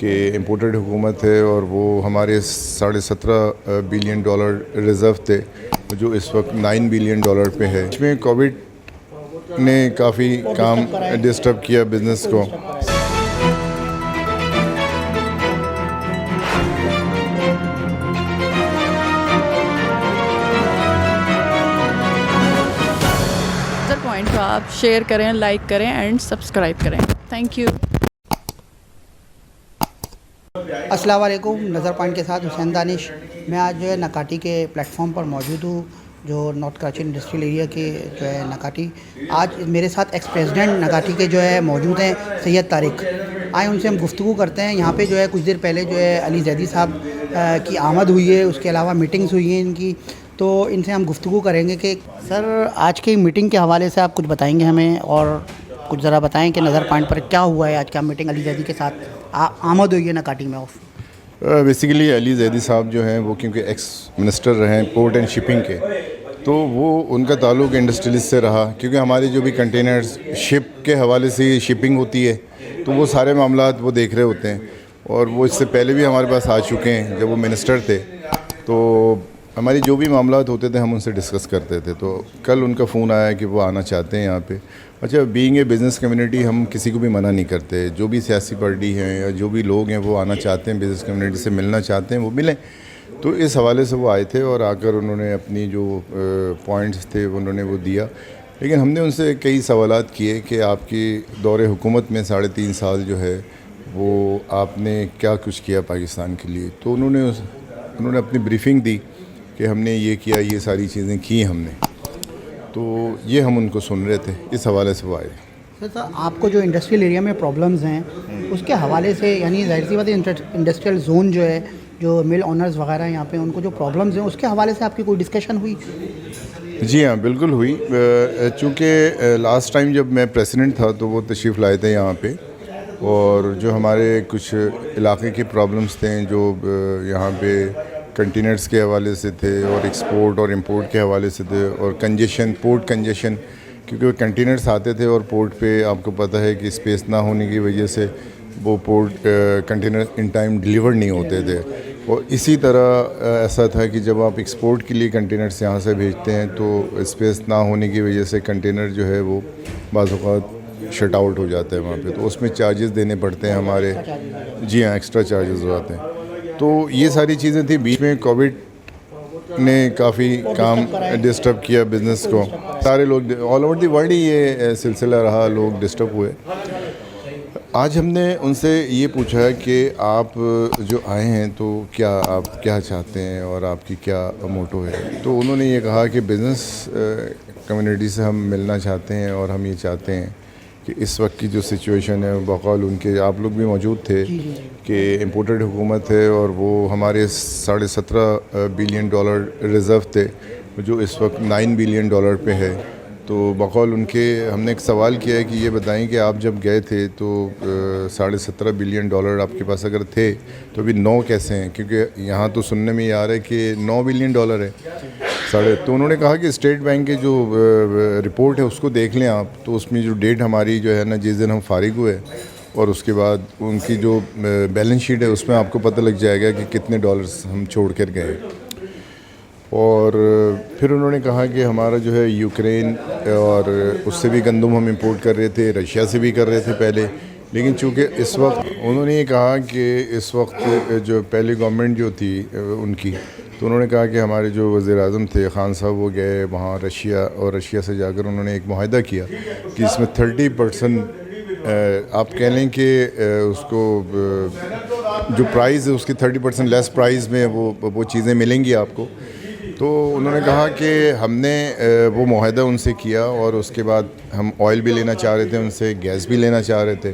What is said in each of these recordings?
کہ امپورٹڈ حکومت ہے اور وہ ہمارے $17.5 بلین ریزرو تھے جو اس وقت $9 بلین پہ ہے. اس میں کووڈ نے کافی کام ڈسٹرب کیا بزنس کو. پوائنٹ کو آپ شیئر کریں, لائک کریں اینڈ سبسکرائب کریں. Thank you. السلام علیکم. نظر پوائنٹ کے ساتھ حسین دانش. میں آج جو ہے نکاٹی کے پلیٹ فارم پر موجود ہوں, جو نارتھ کراچی انڈسٹریل ایریا کے جو ہے نکاٹی. آج میرے ساتھ ایکس پریزیڈنٹ نکاٹی کے جو ہے موجود ہیں سید طارق. آئے ان سے ہم گفتگو کرتے ہیں. یہاں پہ جو ہے کچھ دیر پہلے جو ہے علی زیدی صاحب کی آمد ہوئی ہے, اس کے علاوہ میٹنگز ہوئی ہیں ان کی, تو ان سے ہم گفتگو کریں گے کہ سر آج کی میٹنگ کے حوالے سے آپ کچھ بتائیں گے ہمیں, اور کچھ ذرا بتائیں کہ نظر پوائنٹ پر کیا ہوا ہے آج کا میٹنگ. علی زیدی کے ساتھ آمد ہوئی ہے نکاٹی میں. بیسیکلی علی زیدی صاحب جو ہیں وہ کیونکہ ایکس منسٹر رہے ہیں پورٹ اینڈ شپنگ کے, تو وہ ان کا تعلق انڈسٹریلسٹ سے رہا, کیونکہ ہماری جو بھی کنٹینرز شپ کے حوالے سے شپنگ ہوتی ہے تو وہ سارے معاملات وہ دیکھ رہے ہوتے ہیں, اور وہ اس سے پہلے بھی ہمارے پاس آ چکے ہیں جب وہ منسٹر تھے. تو ہماری جو بھی معاملات ہوتے تھے ہم ان سے ڈسکس کرتے تھے. تو کل ان کا فون آیا کہ وہ آنا چاہتے ہیں یہاں پہ. اچھا, بینگ اے بزنس کمیونٹی ہم کسی کو بھی منع نہیں کرتے. جو بھی سیاسی پارٹی ہیں یا جو بھی لوگ ہیں وہ آنا چاہتے ہیں, بزنس کمیونٹی سے ملنا چاہتے ہیں, وہ ملیں. تو اس حوالے سے وہ آئے تھے اور آ کر انہوں نے اپنی جو پوائنٹس تھے انہوں نے وہ دیا. لیکن ہم نے ان سے کئی سوالات کیے کہ آپ کی دور حکومت میں 3.5 سال جو ہے وہ آپ نے کیا کچھ کیا پاکستان کے لیے. تو انہوں نے اپنی بریفنگ دی کہ ہم نے یہ کیا, یہ ساری چیزیں کی ہم نے. تو یہ ہم ان کو سن رہے تھے, اس حوالے سے وہ آئے. سر آپ کو جو انڈسٹریل ایریا میں پرابلمز ہیں اس کے حوالے سے, یعنی ظاہر سی بات ہے انڈسٹریل زون جو ہے, جو مل آنرز وغیرہ یہاں پہ ان کو جو پرابلمز ہیں اس کے حوالے سے آپ کی کوئی ڈسکشن ہوئی؟ جی ہاں, بالکل ہوئی. چونکہ لاسٹ ٹائم جب میں پریسیڈنٹ تھا تو وہ تشریف لائے تھے یہاں پہ, اور جو ہمارے کچھ علاقے کی پرابلمز تھے جو یہاں پہ کنٹینرز کے حوالے سے تھے اور ایکسپورٹ اور امپورٹ کے حوالے سے تھے, اور کنجیشن, پورٹ کنجیشن, کیونکہ کنٹینرز آتے تھے اور پورٹ پہ آپ کو پتہ ہے کہ اسپیس نہ ہونے کی وجہ سے وہ port container in time deliver نہیں ہوتے تھے. اور اسی طرح ایسا تھا کہ جب آپ ایکسپورٹ کے لیے کنٹینرز یہاں سے بھیجتے ہیں تو اسپیس نہ ہونے کی وجہ سے کنٹینر جو ہے وہ بعض اوقات شٹ آؤٹ ہو جاتا ہے وہاں پہ, تو اس میں چارجز دینے پڑتے ہیں ہمارے. جی ہاں, ایکسٹرا چارجز ہو جاتے ہیں. تو یہ ساری چیزیں تھیں. بیچ میں کووڈ نے کافی کام ڈسٹرب کیا بزنس کو. سارے لوگ آل اوور دی ورلڈ ہی یہ سلسلہ رہا, لوگ ڈسٹرب ہوئے. آج ہم نے ان سے یہ پوچھا کہ آپ جو آئے ہیں تو کیا آپ کیا چاہتے ہیں اور آپ کی کیا موٹو ہے. تو انہوں نے یہ کہا کہ بزنس کمیونٹی سے ہم ملنا چاہتے ہیں اور ہم یہ چاہتے ہیں کہ اس وقت کی جو سچویشن ہے, بقول ان کے آپ لوگ بھی موجود تھے, کہ امپورٹڈ حکومت ہے اور وہ ہمارے $17.5 بلین ریزرو تھے جو اس وقت $9 بلین پہ ہے. تو بقول ان کے ہم نے ایک سوال کیا ہے کہ یہ بتائیں کہ آپ جب گئے تھے تو $17.5 بلین آپ کے پاس اگر تھے تو ابھی 9 کیسے ہیں, کیونکہ یہاں تو سننے میں یہ آ رہا ہے کہ $9 بلین ہے. تو انہوں نے کہا کہ اسٹیٹ بینک کے جو رپورٹ ہے اس کو دیکھ لیں آپ, تو اس میں جو ڈیٹ ہماری جو ہے نا, جس دن ہم فارغ ہوئے اور اس کے بعد ان کی جو بیلنس شیٹ ہے اس میں آپ کو پتہ لگ جائے گا کہ کتنے ڈالرز ہم چھوڑ کر گئے. اور پھر انہوں نے کہا کہ ہمارا جو ہے یوکرین اور اس سے بھی گندم ہم امپورٹ کر رہے تھے, رشیا سے بھی کر رہے تھے پہلے, لیکن چونکہ اس وقت انہوں نے یہ کہا کہ اس وقت جو پہلی گورنمنٹ جو تھی ان کی, تو انہوں نے کہا کہ ہمارے جو وزیر اعظم تھے خان صاحب وہ گئے وہاں رشیا, اور رشیا سے جا کر انہوں نے ایک معاہدہ کیا کہ اس میں 30% آپ کہہ لیں کہ اس کو جو پرائز ہے اس کی 30% لیس پرائز میں وہ چیزیں ملیں گی آپ کو. تو انہوں نے کہا کہ ہم نے وہ معاہدہ ان سے کیا, اور اس کے بعد ہم آئل بھی لینا چاہ رہے تھے ان سے, گیس بھی لینا چاہ رہے تھے,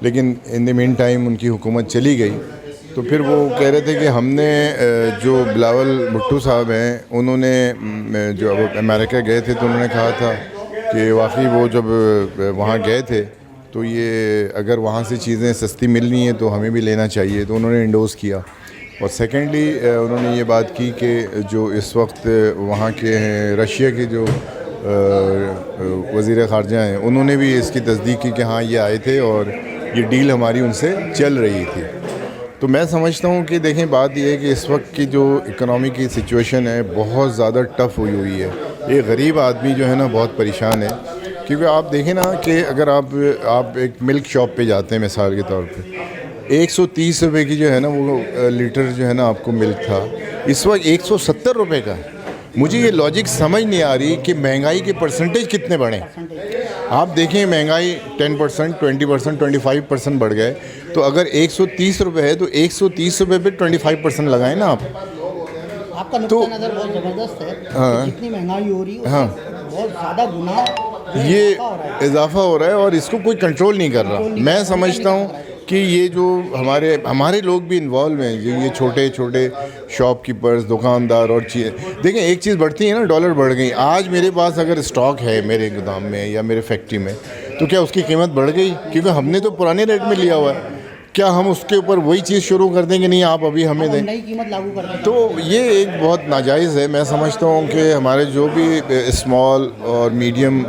لیکن ان دی مین ٹائم ان کی حکومت چلی گئی. تو پھر وہ کہہ رہے تھے کہ ہم نے جو بلاول بھٹو صاحب ہیں انہوں نے جو امریکہ گئے تھے تو انہوں نے کہا تھا کہ واقعی وہ جب وہاں گئے تھے تو یہ اگر وہاں سے چیزیں سستی ملنی ہیں تو ہمیں بھی لینا چاہیے, تو انہوں نے انڈوز کیا. اور سیکنڈلی انہوں نے یہ بات کی کہ جو اس وقت وہاں کے ہیں رشیا کے جو وزیر خارجہ ہیں انہوں نے بھی اس کی تصدیق کی کہ ہاں یہ آئے تھے اور یہ ڈیل ہماری ان سے چل رہی تھی. تو میں سمجھتا ہوں کہ دیکھیں بات یہ ہے کہ اس وقت کی جو اکنامی کی سچویشن ہے بہت زیادہ ٹف ہوئی ہے. ایک غریب آدمی جو ہے نا بہت پریشان ہے, کیونکہ آپ دیکھیں نا کہ اگر آپ ایک ملک شاپ پہ جاتے ہیں مثال کے طور پہ, 130 روپے کی جو ہے نا وہ لیٹر جو ہے نا آپ کو ملک تھا, اس وقت 170 روپے کا. مجھے یہ لاجک سمجھ نہیں آ رہی کہ مہنگائی کے پرسنٹیج کتنے بڑھیں. آپ دیکھیں مہنگائی 10%, 20%, 25% بڑھ گئے, تو اگر 130 روپے ہے تو 130 روپے پہ 25% لگائیں نا آپ. آپ کا نقطہ نظر بہت زبردست ہے. جتنی مہنگائی ہو رہی ہے بہت زیادہ گنا یہ اضافہ ہو رہا ہے اور اس کو کوئی کنٹرول نہیں کر رہا. میں سمجھتا ہوں کہ یہ جو ہمارے لوگ بھی انوالو ہیں, جو یہ چھوٹے چھوٹے شاپ کیپرز, دکاندار اور چیزیں دیکھیں, ایک چیز بڑھتی ہے نا, ڈالر بڑھ گئی. آج میرے پاس اگر اسٹاک ہے میرے گودام میں یا میرے فیکٹری میں, تو کیا اس کی قیمت بڑھ گئی کیونکہ ہم نے تو پرانے ریٹ میں لیا ہوا ہے؟ کیا ہم اس کے اوپر وہی چیز شروع کر دیں کہ نہیں آپ ابھی ہمیں دیں؟ نئی قیمت لاگو کر دیں. تو یہ ایک بہت ناجائز ہے. میں سمجھتا ہوں کہ ہمارے جو بھی اسمال اور میڈیم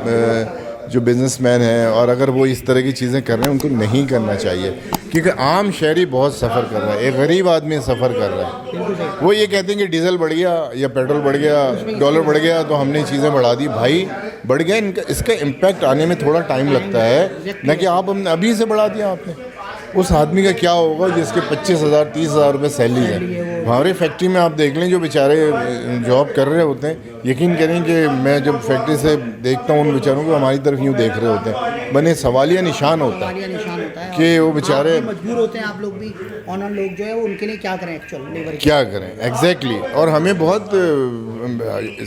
جو بزنس مین ہیں, اور اگر وہ اس طرح کی چیزیں کر رہے ہیں ان کو نہیں کرنا چاہیے, کیونکہ عام شہری بہت سفر کر رہا ہے, ایک غریب آدمی سفر کر رہا ہے. وہ یہ کہتے ہیں کہ ڈیزل بڑھ گیا یا پیٹرول بڑھ گیا, ڈالر بڑھ گیا تو ہم نے چیزیں بڑھا دی. بھائی بڑھ گیا, اس کا امپیکٹ آنے میں تھوڑا ٹائم لگتا ہے, نہ کہ آپ ہم نے ابھی سے بڑھا دیا آپ نے. اس آدمی کا کیا ہوگا جس کے 25,000 30,000 روپے سیلری ہے. ہمارے فیکٹری میں آپ دیکھ لیں جو بیچارے جاب کر رہے ہوتے ہیں, یقین کریں کہ میں جب فیکٹری سے دیکھتا ہوں ان بیچاروں کو ہماری طرف یوں دیکھ رہے ہوتے ہیں, بنے سوالیہ نشان ہوتا ہے کہ وہ بیچارے مجبور ہوتے ہیں. آپ لوگ بھی آنر لوگ جو ہے وہ ان کے لیے کیا کریں, ایکچوئل لیبر کیا کریں ایگزیکٹلی. اور ہمیں بہت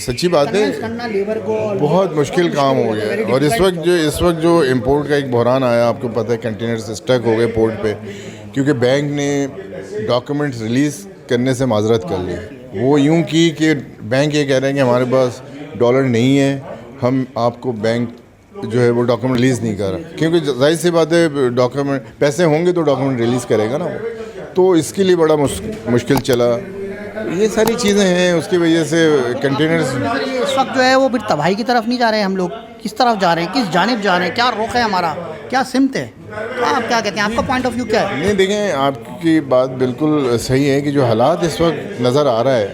سچی بات ہے لیبر کو بہت مشکل کام ہو گیا ہے. اور اس وقت جو امپورٹ کا ایک بحران آیا, آپ کو پتہ ہے کنٹینرز اسٹک ہو گئے پورٹ پہ, کیونکہ بینک نے ڈاکومنٹس ریلیز کرنے سے معذرت کر لی. وہ یوں کی کہ بینک یہ کہہ رہے ہیں کہ ہمارے پاس ڈالر نہیں ہے, ہم آپ کو بینک جو ہے وہ ڈاکومنٹ ریلیز نہیں کر رہا, کیونکہ ظاہر سی بات ہے ڈاکومنٹ پیسے ہوں گے تو ڈاکومنٹ ریلیز کرے گا نا. تو اس کے لیے بڑا مشکل چلا. یہ ساری چیزیں ہیں, اس کی وجہ سے کنٹینرز اس وقت جو ہے وہ پھر تباہی کی طرف نہیں جا رہے ہیں. ہم لوگ کس طرف جا رہے ہیں, کس جانب جا رہے ہیں, کیا رخ ہے ہمارا, کیا سمت ہے, آپ کیا کہتے ہیں, آپ کا پوائنٹ آف ویو کیا ہے؟ نہیں دیکھیں, آپ کی بات بالکل صحیح ہے کہ جو حالات اس وقت نظر آ رہا ہے,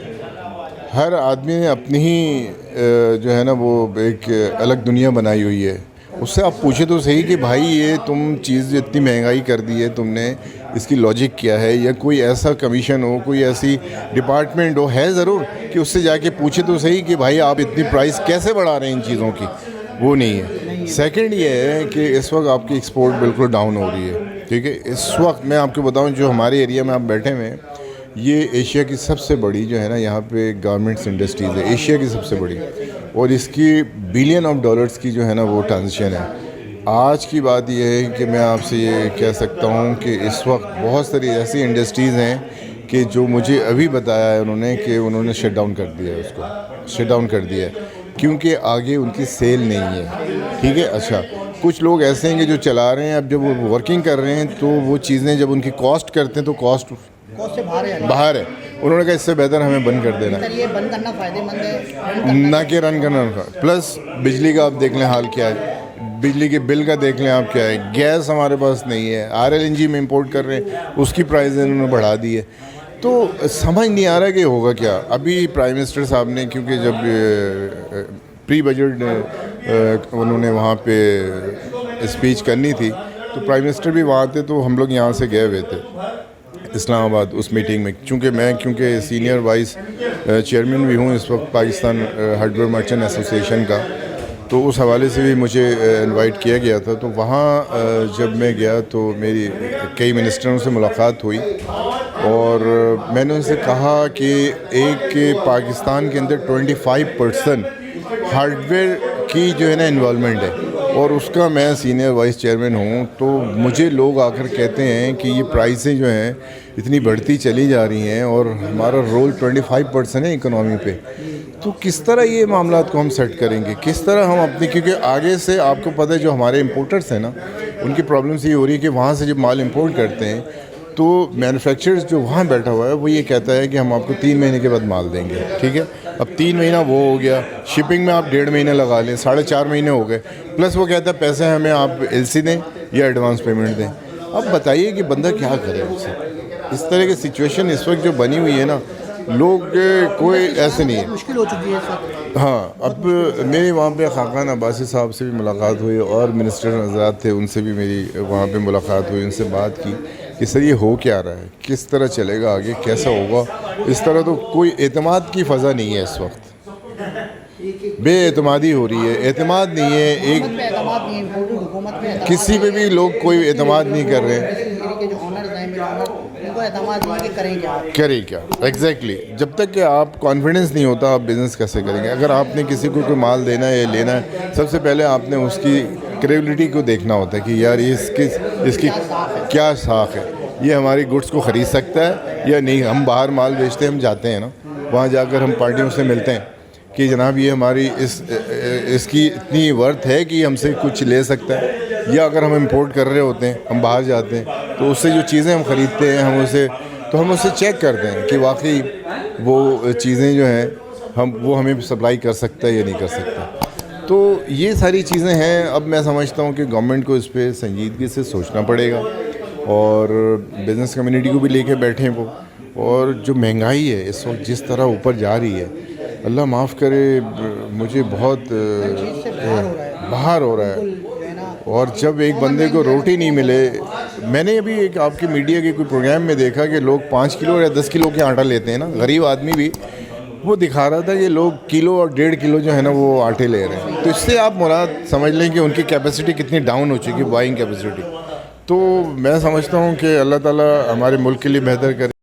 ہر آدمی نے اپنی ہی جو ہے نا وہ ایک الگ دنیا بنائی ہوئی ہے. اس سے آپ پوچھیں تو صحیح کہ بھائی یہ تم چیز اتنی مہنگائی کر دی ہے, تم نے اس کی لاجک کیا ہے, یا کوئی ایسا کمیشن ہو, کوئی ایسی ڈپارٹمنٹ ہو, ہے ضرور کہ اس سے جا کے پوچھے تو صحیح کہ بھائی آپ اتنی پرائس کیسے بڑھا رہے ہیں ان چیزوں کی. وہ نہیں ہے. سیکنڈ یہ ہے کہ اس وقت آپ کی ایکسپورٹ بالکل ڈاؤن ہو رہی ہے. ٹھیک ہے, اس وقت میں آپ کو بتاؤں جو ہمارے ایریا میں آپ بیٹھے ہوئے ہیں, یہ ایشیا کی سب سے بڑی جو ہے نا یہاں پہ گارمنٹس انڈسٹریز ہے, ایشیا کی سب سے بڑی, اور اس کی بلین آف ڈالرز کی جو ہے نا وہ ٹرانزیکشن ہے. آج کی بات یہ ہے کہ میں آپ سے یہ کہہ سکتا ہوں کہ اس وقت بہت ساری ایسی انڈسٹریز ہیں کہ جو مجھے ابھی بتایا ہے انہوں نے کہ انہوں نے شٹ ڈاؤن کر دیا ہے, اس کو شٹ ڈاؤن کر دیا ہے کیونکہ آگے ان کی سیل نہیں ہے. ٹھیک ہے, اچھا کچھ لوگ ایسے ہیں کہ جو چلا رہے ہیں, اب جب وہ ورکنگ کر رہے ہیں تو وہ چیزیں جب ان کی کاسٹ کرتے ہیں تو کاسٹ سے باہر ہے. انہوں نے کہا اس سے بہتر ہمیں بند کر دینا, یہ بند کرنا فائدہ مند ہے نہ کہ رن کرنا. پلس بجلی کا آپ دیکھ لیں حال کیا ہے, بجلی کے بل کا دیکھ لیں آپ کیا ہے, گیس ہمارے پاس نہیں ہے, RLNG میں امپورٹ کر رہے ہیں, اس کی پرائز انہوں نے بڑھا دی ہے. تو سمجھ نہیں آ رہا کہ ہوگا کیا. ابھی پرائم منسٹر صاحب نے, کیونکہ جب پری بجٹ انہوں نے وہاں پہ اسپیچ کرنی تھی تو پرائم منسٹر بھی وہاں تھے, تو ہم لوگ یہاں سے گئے ہوئے تھے اسلام آباد اس میٹنگ میں, کیونکہ سینئر وائس چیئرمین بھی ہوں اس وقت Pakistan hard where merchant association کا, تو اس حوالے سے بھی مجھے انوائٹ کیا گیا تھا. تو وہاں جب میں گیا تو میری کئی منسٹروں سے ملاقات ہوئی, اور میں نے ان سے کہا کہ ایک پاکستان کے اندر 25% ہارڈ ویئر کی جو ہے نا انوالومنٹ ہے, اور اس کا میں سینئر وائس چیئرمین ہوں. تو مجھے لوگ آ کر کہتے ہیں کہ یہ پرائسیں جو ہیں اتنی بڑھتی چلی جا رہی ہیں اور ہمارا رول 25% ہے اکنامی پہ, تو کس طرح یہ معاملات کو ہم سیٹ کریں گے, کس طرح ہم اپنی, کیونکہ آگے سے آپ کو پتہ ہے جو ہمارے امپورٹرس ہیں نا ان کی پرابلمس یہ ہو رہی ہے کہ وہاں سے جب مال امپورٹ کرتے ہیں تو مینوفیکچررز جو وہاں بیٹھا ہوا ہے وہ یہ کہتا ہے کہ ہم آپ کو 3 مہینے کے بعد مال دیں گے. ٹھیک ہے, اب 3 مہینہ وہ ہو گیا, شپنگ میں آپ 1.5 مہینے لگا لیں, 4.5 مہینے ہو گئے, پلس وہ کہتا ہے پیسے ہمیں آپ LC دیں یا ایڈوانس پیمنٹ دیں. اب بتائیے کہ بندہ کیا کرے اس سے. اس طرح کی سچویشن اس وقت جو بنی ہوئی ہے نا, لوگ کوئی ایسے نہیں ہے. مشکل ہو چکی ہے اس وقت. ہاں, اب میری وہاں پہ خاقان عباسی صاحب سے بھی ملاقات ہوئی اور منسٹر حضرات تھے, ان سے بھی میری وہاں پہ ملاقات ہوئی, ان سے بات کی کہ سر یہ ہو کیا رہا ہے, کس طرح چلے گا آگے, کیسا ہوگا. اس طرح تو کوئی اعتماد کی فضا نہیں ہے اس وقت, بے اعتمادی ہو رہی ہے, اعتماد نہیں ہے. ایک حکومت پہ اعتماد نہیں ہے, حکومت پہ کسی پہ بھی لوگ کوئی اعتماد نہیں کر رہے ہیں. کے جو آنرز ہیں میرے آنر, ان کو اعتماد نہیں کہ کریں کیا. کرے کیا ایگزیکٹلی. جب تک کہ آپ کانفیڈنس نہیں ہوتا آپ بزنس کیسے کریں گے. اگر آپ نے کسی کو کوئی مال دینا ہے یا لینا ہے, سب سے پہلے آپ نے اس کی کریڈیبلٹی کو دیکھنا ہوتا ہے کہ یار اس کی کیا ساکھ ہے, یہ ہماری گڈس کو خرید سکتا ہے یا نہیں. ہم باہر مال بیچتے ہیں, ہم جاتے ہیں نا, وہاں جا کر ہم پارٹیوں سے ملتے ہیں کہ جناب یہ ہماری اس کی اتنی ورتھ ہے کہ ہم سے کچھ لے سکتا ہے. یا اگر ہم امپورٹ کر رہے ہوتے ہیں, ہم باہر جاتے ہیں, تو اس سے جو چیزیں ہم خریدتے ہیں ہم اسے چیک کرتے ہیں کہ واقعی وہ چیزیں جو ہیں وہ ہمیں سپلائی کر سکتا ہے یا نہیں کر سکتا. تو یہ ساری چیزیں ہیں. اب میں سمجھتا ہوں کہ گورنمنٹ کو اس پہ سنجیدگی سے سوچنا پڑے گا, اور بزنس کمیونٹی کو بھی لے کے بیٹھیں وہ. اور جو مہنگائی ہے اس وقت جس طرح اوپر جا رہی ہے, اللہ معاف کرے, مجھے بہت باہر ہو رہا ہے. اور جب ایک بندے کو روٹی نہیں ملے, میں نے ابھی ایک آپ کے میڈیا کے کوئی پروگرام میں دیکھا کہ لوگ 5 کلو یا 10 کلو کے آٹا لیتے ہیں نا, غریب آدمی بھی, وہ دکھا رہا تھا کہ لوگ کلو اور 1.5 کلو جو ہے نا وہ آٹے لے رہے ہیں. تو اس سے آپ مراد سمجھ لیں کہ ان کی کیپیسٹی کتنی ڈاؤن ہو چکی ہے, بائنگ کیپیسٹی. تو میں سمجھتا ہوں کہ اللہ تعالیٰ ہمارے ملک کے لیے بہتر کرے.